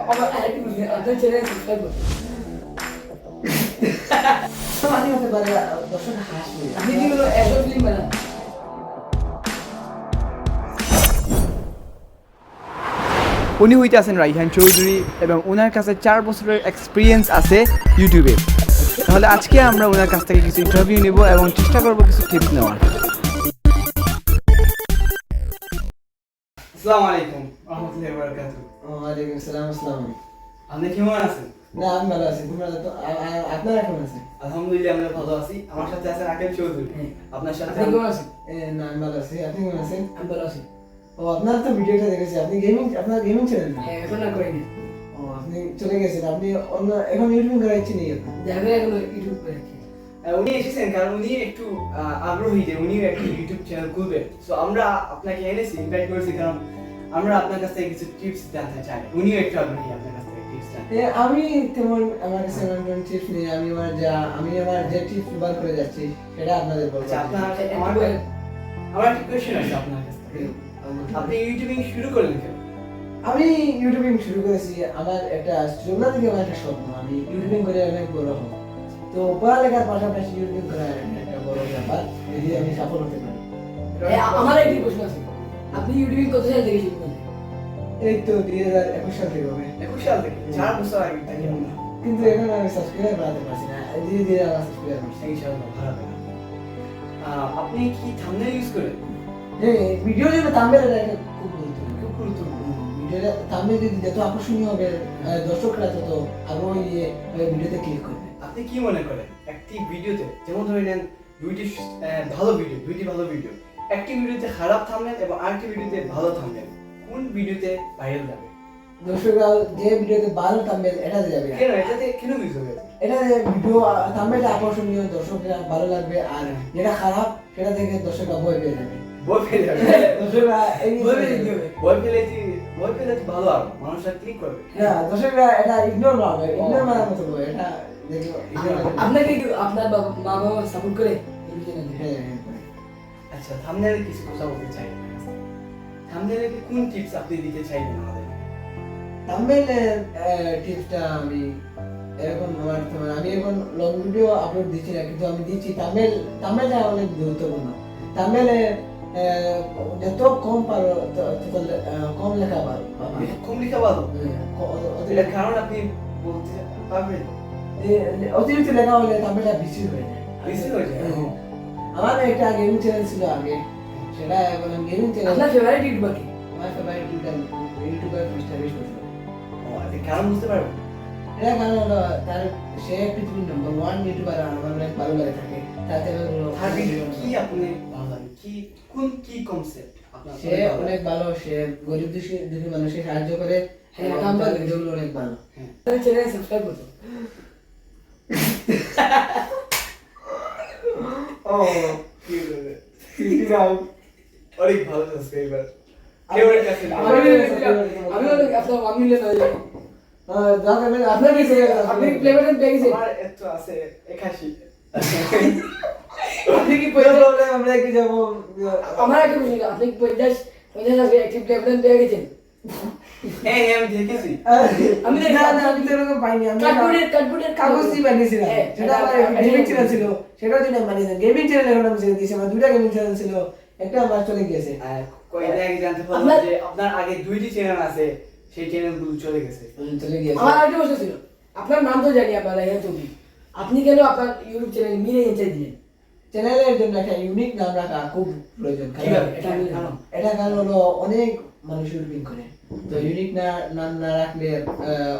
আমার আরেকটু বুঝি আপনার চ্যানেল সাবস্ক্রাইব করুন মাঝে মাঝে বলে দর্শক হাসবে আপনি কি হলো এসব ফিল্ম বানান উনি হইতে আছেন রাইহান চৌধুরী এবং ওনার কাছে 4 বছরের এক্সপিরিয়েন্স আছে ইউটিউবে। তাহলে আজকে আমরা ওনার কাছ থেকে কিছু ইন্টারভিউ নেব এবং চেষ্টা করব কিছু টিপস নেওয়ার। আসসালামু আলাইকুম রাহমাতুল্লাহি ওয়া বারাকাতুহু। ওয়ালাইকুম আসসালাম। আসসালাম। আপনি কেমন আছেন? না আমি ভালো আছি, তোমরা তো আপনারা কেমন আছেন? আলহামদুলিল্লাহ আমরা ভালো আছি। আমার সাথে আছেন আকেল চৌধুরী। আপনার সাথে আপনি কেমন আছেন না আমি ভালো আছি, আপনি কেমন আছেন? আমি ভালো আছি ও আপনার তো ভিডিওটা দেখেছি, আপনি আপনার গেমিং চ্যানেল না? হ্যাঁ এখন আর করিনি ও আপনি চলে গেছেন, আপনি অন্য এখন ইউটিউব করার ইচ্ছে নেই আপনার? যাবে এখন ইউটিউব করে উনি এসেছেন কারণ উনি একটু আগ্রহী যে উনি একটা ইউটিউব চ্যানেল খুলবে। সো আমরা আপনাকে এনেছি, ইনভাইট করেছি কারণ আমরা আপনার কাছ থেকে কিছু টিপস জানতে চাই। উনিও একটু আগ্রহী আপনার কাছ থেকে টিপস জানতে। আমি তেমন আমার কাছে এমন টিপস নেই, আমি আমার যে টিপস ব্যবহার করে যাচ্ছি সেটা আপনাদের বলবো। আচ্ছা আপনার আমার একটা কোয়েশ্চেন আছে আপনার কাছ থেকে। আপনি ইউটিউবিং শুরু করলেন কেন? আমি ইউটিউবিং শুরু করেছি আমার একটা ছোটবেলা থেকে আমার একটা স্বপ্ন, আমি ইউটিউবিং করে অনেক বড় হব। তো পড়ালেখার পাশাপাশি ইউটিউবিং করা একটা বড় ব্যাপার, যদি আমি সফল হতে পারি। আমার একটি প্রশ্ন আছে, আপনি ইউটিউব কত সাল থেকে শুরু করলেন? এই তো 2021 সাল থেকে হবে। 21 সাল থেকে 4 বছর আগে থেকে না। কিন্তু এখন আমি সাবস্ক্রাইব বাড়াতে পারছি না, ধীরে ধীরে আমার সাবস্ক্রাইব বাড়ছে। ইনশাআল্লাহ ভালো হবে। আপনি কি থাম্বনেল ইউজ করেন? হ্যাঁ, ভিডিওর জন্য থাম্বনেল একটা খুব গুরুত্বপূর্ণ। খুব গুরুত্বপূর্ণ। ভিডিওটা থাম্বনেল যদি যত আকর্ষণীয় হবে, দর্শকরা তত আগ্রহী নিয়ে ভিডিওতে ক্লিক করবে। আপনি কি মনে করেন একটি ভিডিওতে, যেমন ধরে নেন দুইটি ভালো ভিডিও, একটি ভিডিওতে খারাপ থাম্বনেল এবং আরেকটি ভিডিওতে ভালো থাম্বনেল, কোন ভিডিওতে ভাইরাল যাবে? দর্শকরা যে ভিডিওতে ভালো থাম্বনেল এটাতে যাবে। কেন এটাতে কেন ভিউজ হবে? এটা ভিডিও থাম্বনেলটা আকর্ষণীয়, দর্শকরা ভালো লাগবে, আর যেটা খারাপ সেটা থেকে দর্শকরা ভয় পেয়ে যাবে। ভয় পেয়ে যাবে। দর্শকরা এই ভয় পেলে তো ভালো আর মানুষরা ক্লিক করবে। না, দর্শকরা এটা ইগনোর মারবে, ইগনোর মারার মতো নয়, এটা দেখো আপনাকে কি আপনার মা বাবা সাপোর্ট করে ইউটিউব চ্যানেলে? হ্যাঁ। আচ্ছা থাম্বনেলে কিছু কথা বলতে চাই। থাম্বনেলে কোন টিপস আপনি দিতে চাইবেন আমাদের? থাম্বনেলের টিপসটা আমি এরকম আমি এখন লং ভিডিও আপলোড দিচ্ছি না, কিন্তু আমি দিচ্ছি থাম্বনেলটা অনেক গুরুত্বপূর্ণ। থাম্বনেলে যত কম পারো কম লেখা পারো, কম লেখা ভালো। এর কারণ আপনি বলতে পারবেন? অতিরিক্ত লেখা হলে থাম্বনেলটা বেশি হয়ে যায়। আমার একটা গেমিং চ্যানেল ছিল আগে, সেটা এখন গেমিং চ্যানেল। আপনার ফেভারিট ইউটিউবার কি? আমার ফেভারিট ইউটিউবার মিস্টার বিশ বছর। কারণ বুঝতে পারবেন? এটা কারণ হলো সে পৃথিবীর নম্বর 1 ইউটিউবার, আমার অনেক ভালো লাগে থাকে। তাতে তার ভিডিও কি আপনি ভালো লাগে? কি কনসেপ্ট আপনার? সে অনেক ভালো, সে গরিব দুঃখী মানুষকে সাহায্য করে। হ্যাঁ, আমার ভিডিওগুলো অনেক ভালো। আপনার চ্যানেল সাবস্ক্রাইব করুন। ও কি বলে? অনেক ভালো সাবস্ক্রাইবার। ফেভারিট আছে। আমি আপনার 1 মিলিয়ন হয়ে যাবে। আপনার কি আপনি প্লে বাটন পেয়ে গেছেন? আমার এত আছে 81। আপনি কি আমরা কি যাবো? আমার একটা প্রশ্ন, আপনি 50 আছে অ্যাক্টিভ প্লে বাটন পেয়ে গেছেন? হ্যাঁ আমি দেখেছি। আমি আমি তো এরকম পাইনি। আমি কার্ডবোর্ডের কাগজ দিয়ে বানিয়েছিলাম। সেটা আমার গেমিং চ্যানেল ছিল, সেটার জন্য আমি বানিয়েছিলাম। গেমিং চ্যানেল এখন আমি ছেড়ে দিয়েছি, আমার 2টা গেমিং চ্যানেল ছিল, একটা আমার চলে গিয়েছে। কয়টা আগে জানতে পারলাম যে আপনার আগে 2টি চ্যানেল আছে, সেই চ্যানেলগুলো চলে গেছে। আমার আরেকটা প্রশ্ন ছিল, আপনার নাম তো জানি আপনার রাইহান চৌধুরী, আপনি কেন আপনার ইউটিউব চ্যানেল মিরে এনচাই দিলেন? চ্যানেলের জন্য একটা ইউনিক নাম রাখা খুব প্রয়োজন। এটা কারণ হলো অনেক মানুষ ইউটিউবিং করে, তো ইউনিক নাম না রাখলে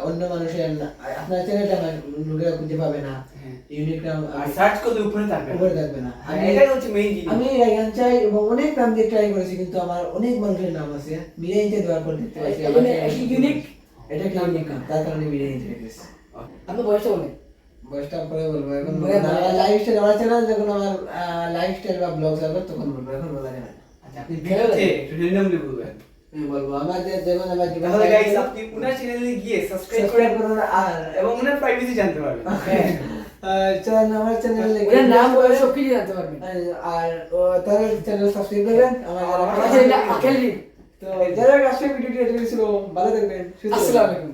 অন্য মানুষের আপনার চ্যানেলটা লোকেরা খুঁজে পাবে না। ইউনিক নাম সার্চ করলে উপরে থাকবে না। এটাই হচ্ছে মেইন জিনিস। আমি রাইহান চাই এবং অনেক নাম দিয়ে ট্রাই করেছি, কিন্তু আমার অনেক মানুষের নাম আছে, মিরে এনচাই দেওয়ার পর দেখতে পাচ্ছি আমার ইউনিক, এটা একটা ইউনিক নাম, তার কারণে মিরে এনচাই গেছে। আপনার বয়সটা বলেন। বয়সটা পরে বলবো, এখন লাইফস্টাইল আমার চ্যানেল, যখন আমার লাইফস্টাইল বা ব্লগ যাবে তখন বলবো, এখন বলা যাবে না। আচ্ছা আপনি ভিডিওতে একটু র্যান্ডমলি বলবেন। আমি বলবো আমার যেমন আমার জীবন। তাহলে গাইস আপনি উনার চ্যানেলে গিয়ে সাবস্ক্রাইব করুন আর এবং উনার প্রাইভেসি জানতে পারবেন। হ্যাঁ, আমার চ্যানেলে ওর নাম বয়স সব কিছু জানতে পারবেন। আর তার চ্যানেল সাবস্ক্রাইব করবেন। আমার আমার চ্যানেল আকেল রিড, তো যারা আজকের ভিডিওটি এতটুকু ছিল, ভালো থাকবেন, সুস্থ থাকবেন। আসসালামু আলাইকুম।